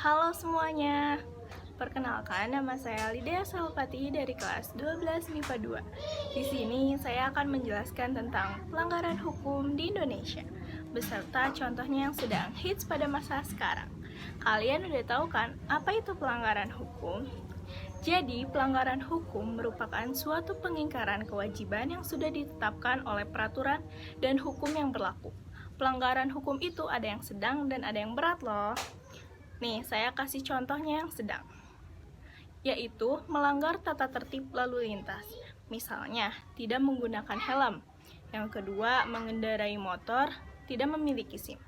Halo semuanya, perkenalkan nama saya Lidya Salpati dari kelas 12 MIPA 2. Di sini saya akan menjelaskan tentang pelanggaran hukum di Indonesia, beserta contohnya yang sedang hits pada masa sekarang. Kalian udah tahu kan apa itu pelanggaran hukum? Jadi, pelanggaran hukum merupakan suatu pengingkaran kewajiban yang sudah ditetapkan oleh peraturan dan hukum yang berlaku. Pelanggaran hukum itu ada yang sedang dan ada yang berat loh. Nih, saya kasih contohnya yang sedang, yaitu melanggar tata tertib lalu lintas. Misalnya, tidak menggunakan helm. Yang kedua, mengendarai motor, tidak memiliki SIM.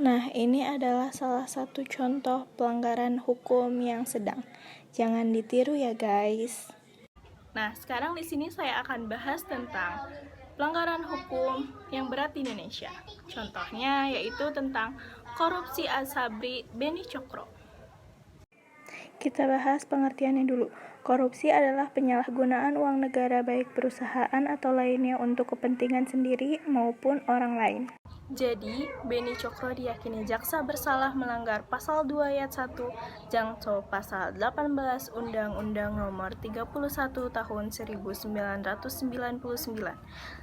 Nah, ini adalah salah satu contoh pelanggaran hukum yang sedang. Jangan ditiru ya, guys. Nah, sekarang di sini saya akan bahas tentang pelanggaran hukum yang berat di Indonesia. Contohnya yaitu tentang korupsi Asabri Beni Cokro. Kita bahas pengertiannya dulu. Korupsi adalah penyalahgunaan uang negara baik perusahaan atau lainnya untuk kepentingan sendiri maupun orang lain. Jadi, Beni Cokro diyakini jaksa bersalah melanggar pasal 2 ayat 1 Jangco pasal 18 Undang-Undang Nomor 31 Tahun 1999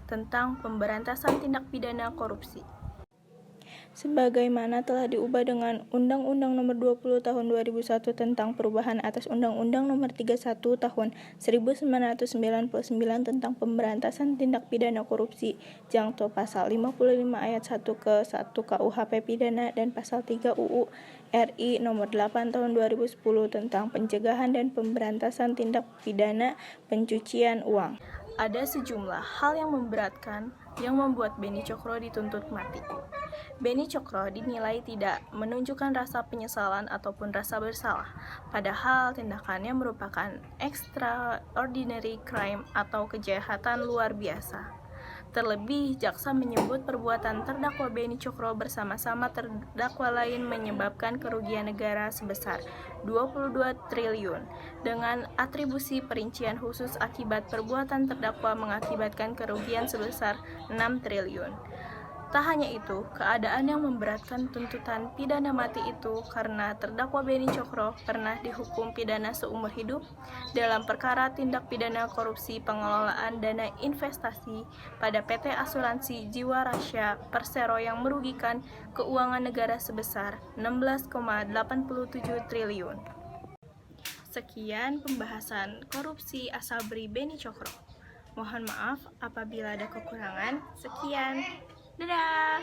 tentang pemberantasan tindak pidana korupsi. Sebagaimana telah diubah dengan Undang-Undang Nomor 20 Tahun 2001 tentang perubahan atas Undang-Undang Nomor 31 Tahun 1999 tentang pemberantasan tindak pidana korupsi, Jangco pasal 55 ayat 1 ke 1 KUHP pidana dan pasal 3 UU RI Nomor 8 Tahun 2010 tentang pencegahan dan pemberantasan tindak pidana pencucian uang. Ada sejumlah hal yang memberatkan yang membuat Beni Cokro dituntut mati. Beni Cokro dinilai tidak menunjukkan rasa penyesalan ataupun rasa bersalah, padahal tindakannya merupakan extraordinary crime atau kejahatan luar biasa. Terlebih, jaksa menyebut perbuatan terdakwa Beni Cokro bersama-sama terdakwa lain menyebabkan kerugian negara sebesar 22 triliun dengan atribusi perincian khusus akibat perbuatan terdakwa mengakibatkan kerugian sebesar 6 triliun. Tak hanya itu, keadaan yang memberatkan tuntutan pidana mati itu karena terdakwa Beni Cokro pernah dihukum pidana seumur hidup dalam perkara tindak pidana korupsi pengelolaan dana investasi pada PT Asuransi Jiwarasya Persero yang merugikan keuangan negara sebesar 16,87 triliun. Sekian pembahasan korupsi Asabri Beni Cokro. Mohon maaf apabila ada kekurangan. Sekian. Dadah!